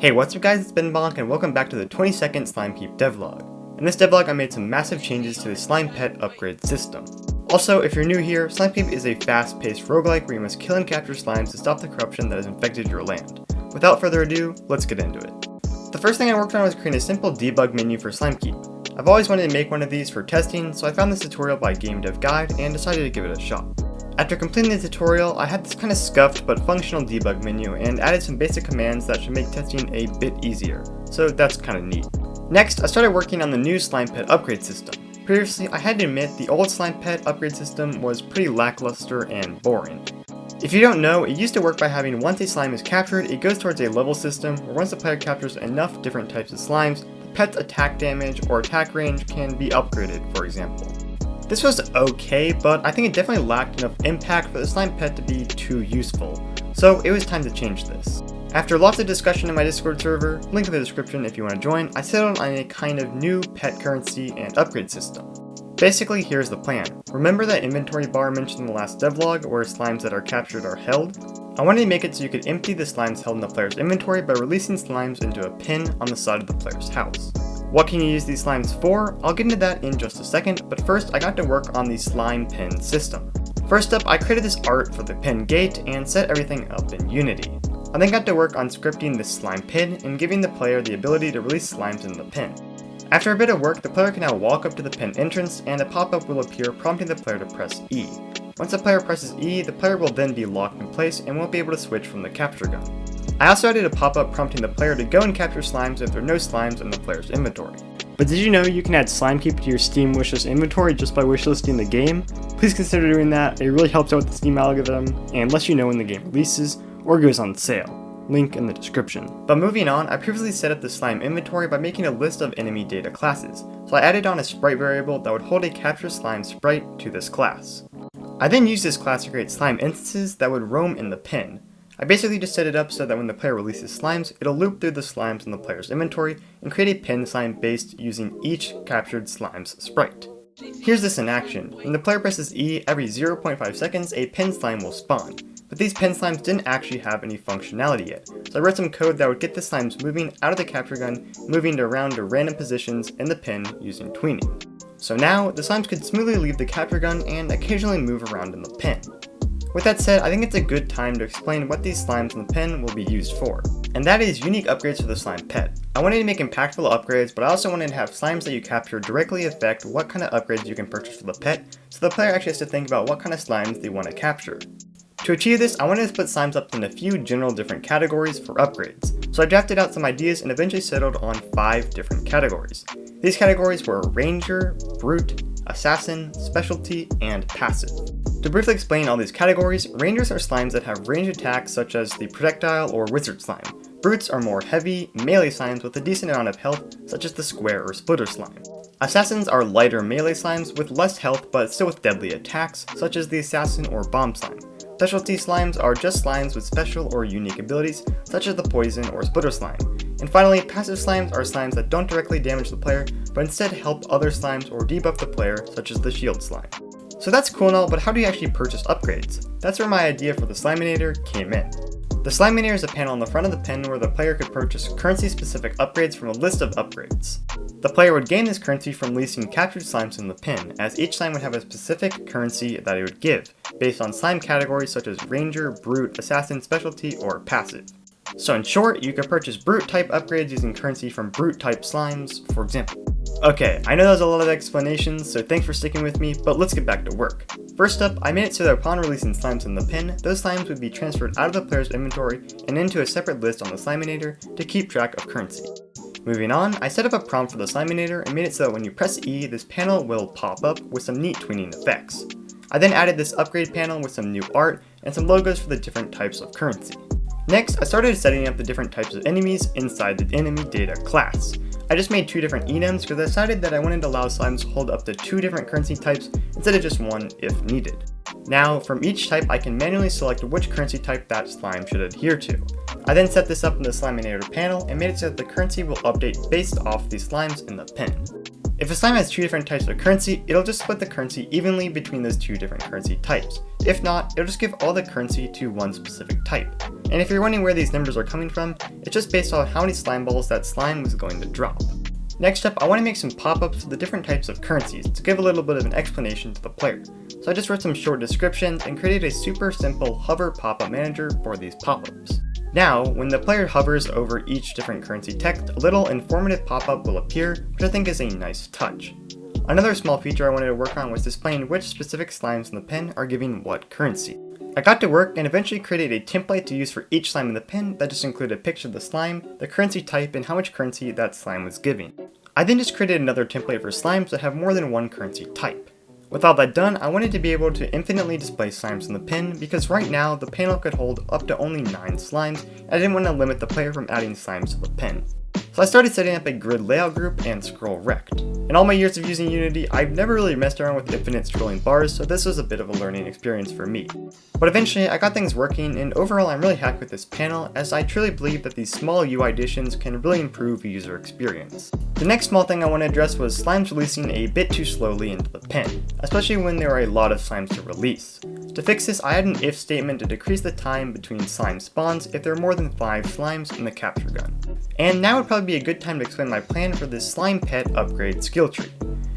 Hey, what's up guys, it's BenBonk and welcome back to the 22nd Slimekeep Devlog. In this devlog I made some massive changes to the slime pet upgrade system. Also, if you're new here, Slimekeep is a fast-paced roguelike where you must kill and capture slimes to stop the corruption that has infected your land. Without further ado, let's get into it. The first thing I worked on was creating a simple debug menu for Slimekeep. I've always wanted to make one of these for testing, so I found this tutorial by Game Dev Guide and decided to give it a shot. After completing the tutorial, I had this kind of scuffed but functional debug menu and added some basic commands that should make testing a bit easier, so that's kind of neat. Next, I started working on the new slime pet upgrade system. Previously, I had to admit the old slime pet upgrade system was pretty lackluster and boring. If you don't know, it used to work by having once a slime is captured, it goes towards a level system where once the player captures enough different types of slimes, the pet's attack damage or attack range can be upgraded, for example. This was okay, but I think it definitely lacked enough impact for the slime pet to be too useful, so it was time to change this. After lots of discussion in my Discord server, link in the description if you want to join, I settled on a kind of new pet currency and upgrade system. Basically, here's the plan. Remember that inventory bar mentioned in the last devlog where slimes that are captured are held? I wanted to make it so you could empty the slimes held in the player's inventory by releasing slimes into a pin on the side of the player's house. What can you use these slimes for? I'll get into that in just a second, but first I got to work on the slime pin system. First up, I created this art for the pin gate and set everything up in Unity. I then got to work on scripting this slime pin and giving the player the ability to release slimes in the pin. After a bit of work, the player can now walk up to the pin entrance and a pop-up will appear prompting the player to press E. Once the player presses E, the player will then be locked in place and won't be able to switch from the capture gun. I also added a pop-up prompting the player to go and capture slimes if there are no slimes in the player's inventory. But did you know you can add Slimekeep to your Steam wishlist inventory just by wishlisting the game? Please consider doing that, it really helps out with the Steam algorithm and lets you know when the game releases or goes on sale. Link in the description. But moving on, I previously set up the slime inventory by making a list of enemy data classes, so I added on a sprite variable that would hold a capture slime sprite to this class. I then used this class to create slime instances that would roam in the pin. I basically just set it up so that when the player releases slimes, it'll loop through the slimes in the player's inventory and create a pin slime based using each captured slime's sprite. Here's this in action. When the player presses E, every 0.5 seconds a pin slime will spawn, but these pin slimes didn't actually have any functionality yet, so I wrote some code that would get the slimes moving out of the capture gun, moving around to random positions in the pin using tweening. So now, the slimes could smoothly leave the capture gun and occasionally move around in the pin. With that said, I think it's a good time to explain what these slimes in the pin will be used for. And that is unique upgrades for the slime pet. I wanted to make impactful upgrades, but I also wanted to have slimes that you capture directly affect what kind of upgrades you can purchase for the pet, so the player actually has to think about what kind of slimes they want to capture. To achieve this, I wanted to split slimes up into a few general different categories for upgrades, so I drafted out some ideas and eventually settled on 5 different categories. These categories were Ranger, Brute, Assassin, Specialty, and Passive. To briefly explain all these categories, Rangers are slimes that have ranged attacks such as the Projectile or Wizard Slime. Brutes are more heavy, melee slimes with a decent amount of health, such as the Square or Splitter Slime. Assassins are lighter melee slimes with less health but still with deadly attacks, such as the Assassin or Bomb Slime. Specialty slimes are just slimes with special or unique abilities, such as the Poison or Splitter Slime. And finally, passive slimes are slimes that don't directly damage the player, but instead help other slimes or debuff the player, such as the Shield Slime. So that's cool and all, but how do you actually purchase upgrades? That's where my idea for the Slimeinator came in. The Slimeinator is a panel on the front of the pin where the player could purchase currency-specific upgrades from a list of upgrades. The player would gain this currency from releasing captured slimes in the pin, as each slime would have a specific currency that it would give, based on slime categories such as Ranger, Brute, Assassin, Specialty, or Passive. So in short, you could purchase Brute type upgrades using currency from Brute type slimes, for example. Okay, I know that was a lot of explanations, so thanks for sticking with me, but let's get back to work. First up, I made it so that upon releasing slimes in the pin, those slimes would be transferred out of the player's inventory and into a separate list on the Slimeinator to keep track of currency. Moving on, I set up a prompt for the Slimeinator and made it so that when you press E, this panel will pop up with some neat tweening effects. I then added this upgrade panel with some new art and some logos for the different types of currency. Next, I started setting up the different types of enemies inside the enemy data class. I just made 2 different enums because I decided that I wanted to allow slimes to hold up to 2 different currency types instead of just one if needed. Now, from each type I can manually select which currency type that slime should adhere to. I then set this up in the Slimeinator panel and made it so that the currency will update based off the slimes in the pin. If a slime has two different types of currency, it'll just split the currency evenly between those two different currency types. If not, it'll just give all the currency to one specific type. And if you're wondering where these numbers are coming from, it's just based on how many slime balls that slime was going to drop. Next up, I want to make some pop-ups for the different types of currencies to give a little bit of an explanation to the player. So I just wrote some short descriptions and created a super simple hover pop-up manager for these pop-ups. Now, when the player hovers over each different currency text, a little informative pop-up will appear, which I think is a nice touch. Another small feature I wanted to work on was displaying which specific slimes in the pen are giving what currency. I got to work and eventually created a template to use for each slime in the pen that just included a picture of the slime, the currency type, and how much currency that slime was giving. I then just created another template for slimes that have more than one currency type. With all that done, I wanted to be able to infinitely display slimes in the pen because right now the panel could hold up to only 9 slimes, and I didn't want to limit the player from adding slimes to the pen. So I started setting up a grid layout group and scroll rect. In all my years of using Unity, I've never really messed around with infinite scrolling bars, so this was a bit of a learning experience for me. But eventually I got things working, and overall I'm really happy with this panel, as I truly believe that these small UI additions can really improve user experience. The next small thing I want to address was slimes releasing a bit too slowly into the pen, especially when there are a lot of slimes to release. To fix this, I had an if statement to decrease the time between slime spawns if there are more than 5 slimes in the capture gun. And now would probably be a good time to explain my plan for this slime pet upgrade skill tree.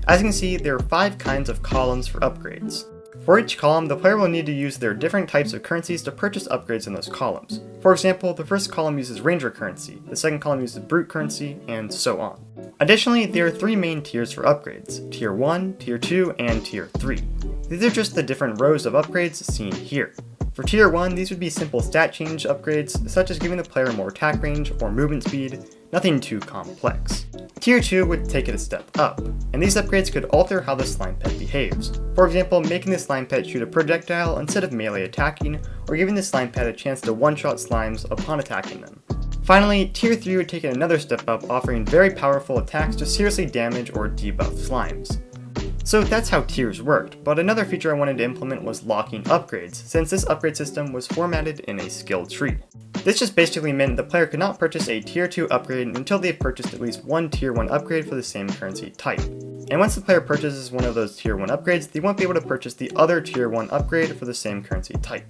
As you can see, there are 5 kinds of columns for upgrades. For each column, the player will need to use their different types of currencies to purchase upgrades in those columns. For example, the first column uses ranger currency, the second column uses brute currency, and so on. Additionally, there are 3 main tiers for upgrades: Tier 1, Tier 2, and Tier 3. These are just the different rows of upgrades seen here. For Tier 1, these would be simple stat change upgrades, such as giving the player more attack range or movement speed, nothing too complex. Tier 2 would take it a step up, and these upgrades could alter how the slime pet behaves. For example, making the slime pet shoot a projectile instead of melee attacking, or giving the slime pet a chance to one-shot slimes upon attacking them. Finally, Tier 3 would take it another step up, offering very powerful attacks to seriously damage or debuff slimes. So that's how tiers worked, but another feature I wanted to implement was locking upgrades, since this upgrade system was formatted in a skill tree. This just basically meant the player could not purchase a Tier 2 upgrade until they've purchased at least one Tier 1 upgrade for the same currency type. And once the player purchases one of those Tier 1 upgrades, they won't be able to purchase the other Tier 1 upgrade for the same currency type.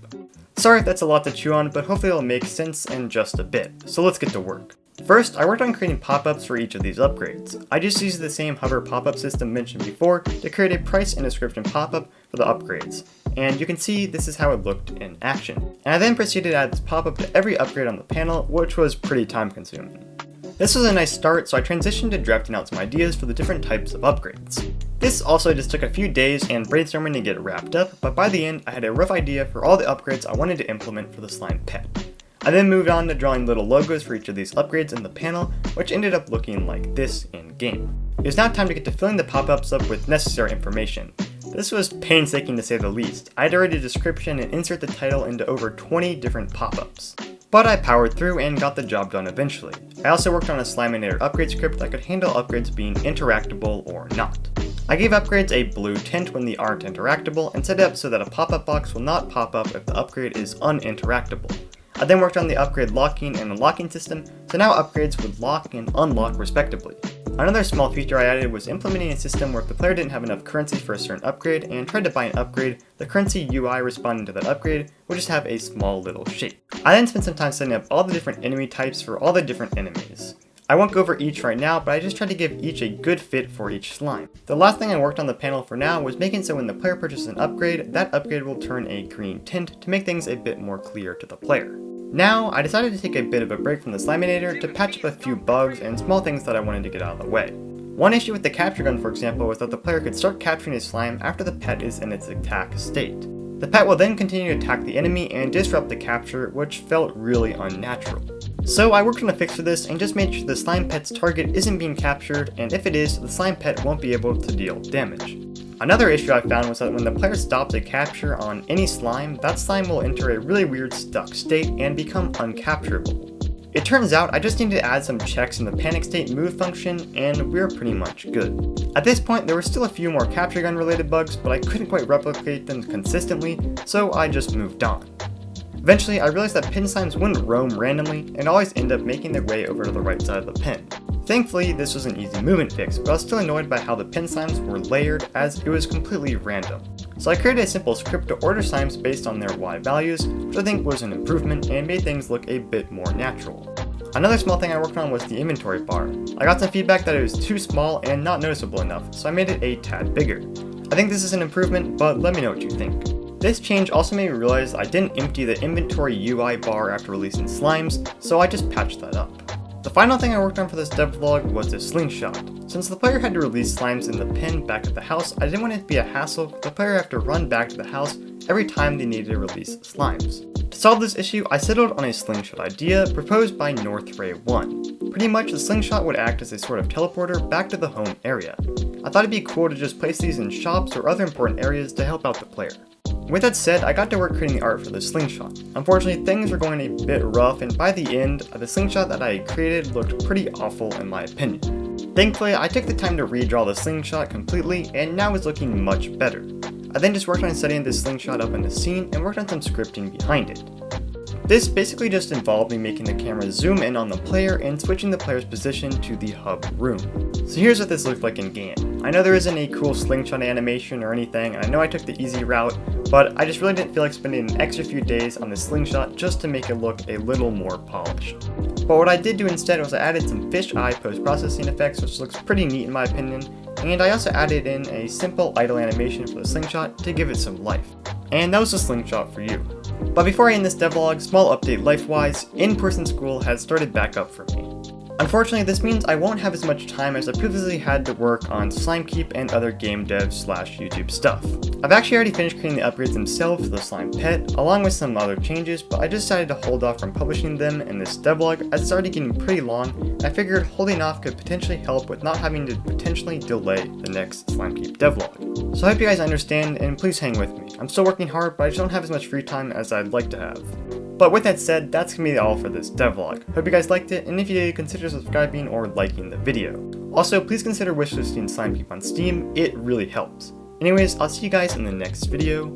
Sorry if that's a lot to chew on, but hopefully it'll make sense in just a bit, so let's get to work. First, I worked on creating pop-ups for each of these upgrades. I just used the same hover pop-up system mentioned before to create a price and description pop-up for the upgrades. And you can see this is how it looked in action. And I then proceeded to add this pop-up to every upgrade on the panel, which was pretty time consuming. This was a nice start, so I transitioned to drafting out some ideas for the different types of upgrades. This also just took a few days and brainstorming to get it wrapped up, but by the end I had a rough idea for all the upgrades I wanted to implement for the slime pet. I then moved on to drawing little logos for each of these upgrades in the panel, which ended up looking like this in game. It was now time to get to filling the pop-ups up with necessary information. This was painstaking to say the least. I had to write a description and insert the title into over 20 different pop-ups. But I powered through and got the job done eventually. I also worked on a Slimeinator upgrade script that could handle upgrades being interactable or not. I gave upgrades a blue tint when they aren't interactable and set it up so that a pop-up box will not pop up if the upgrade is uninteractable. I then worked on the upgrade locking and unlocking system, so now upgrades would lock and unlock respectively. Another small feature I added was implementing a system where if the player didn't have enough currency for a certain upgrade and tried to buy an upgrade, the currency UI responding to that upgrade would just have a small little shape. I then spent some time setting up all the different enemy types for all the different enemies. I won't go over each right now, but I just tried to give each a good fit for each slime. The last thing I worked on the panel for now was making so when the player purchases an upgrade, that upgrade will turn a green tint to make things a bit more clear to the player. Now, I decided to take a bit of a break from the Slimeinator to patch up a few bugs and small things that I wanted to get out of the way. One issue with the capture gun, for example, was that the player could start capturing a slime after the pet is in its attack state. The pet will then continue to attack the enemy and disrupt the capture, which felt really unnatural. So I worked on a fix for this and just made sure the slime pet's target isn't being captured, and if it is, the slime pet won't be able to deal damage. Another issue I found was that when the player stops a capture on any slime, that slime will enter a really weird stuck state and become uncapturable. It turns out I just needed to add some checks in the panic state move function, and we're pretty much good. At this point, there were still a few more capture gun related bugs, but I couldn't quite replicate them consistently, so I just moved on. Eventually, I realized that pin slimes wouldn't roam randomly and always end up making their way over to the right side of the pin. Thankfully, this was an easy movement fix, but I was still annoyed by how the pin slimes were layered as it was completely random. So I created a simple script to order slimes based on their Y values, which I think was an improvement and made things look a bit more natural. Another small thing I worked on was the inventory bar. I got some feedback that it was too small and not noticeable enough, so I made it a tad bigger. I think this is an improvement, but let me know what you think. This change also made me realize I didn't empty the inventory UI bar after releasing slimes, so I just patched that up. The final thing I worked on for this devlog was the slingshot. Since the player had to release slimes in the pen back at the house, I didn't want it to be a hassle for the player have to run back to the house every time they needed to release slimes. To solve this issue, I settled on a slingshot idea proposed by Northray1. Pretty much, the slingshot would act as a sort of teleporter back to the home area. I thought it'd be cool to just place these in shops or other important areas to help out the player. With that said, I got to work creating the art for the slingshot. Unfortunately, things were going a bit rough, and by the end, the slingshot that I created looked pretty awful in my opinion. Thankfully, I took the time to redraw the slingshot completely, and now it's looking much better. I then just worked on setting this slingshot up in the scene and worked on some scripting behind it. This basically just involved me making the camera zoom in on the player and switching the player's position to the hub room. So here's what this looked like in game. I know there isn't a cool slingshot animation or anything, and I know I took the easy route, but I just really didn't feel like spending an extra few days on the slingshot just to make it look a little more polished. But what I did do instead was I added some fisheye post-processing effects, which looks pretty neat in my opinion, and I also added in a simple idle animation for the slingshot to give it some life. And that was the slingshot for you. But before I end this devlog, small update life-wise, in-person school has started back up for me. Unfortunately, this means I won't have as much time as I previously had to work on Slimekeep and other game dev / YouTube stuff. I've actually already finished creating the upgrades themselves for the slime pet, along with some other changes, but I just decided to hold off from publishing them in this devlog as it's already getting pretty long, and I figured holding off could potentially help with not having to potentially delay the next Slimekeep devlog. So I hope you guys understand, and please hang with me. I'm still working hard, but I just don't have as much free time as I'd like to have. But with that said, that's gonna be all for this devlog. Hope you guys liked it, and if you did, consider subscribing or liking the video. Also, please consider wishlisting Slimekeep on Steam, it really helps. Anyways, I'll see you guys in the next video.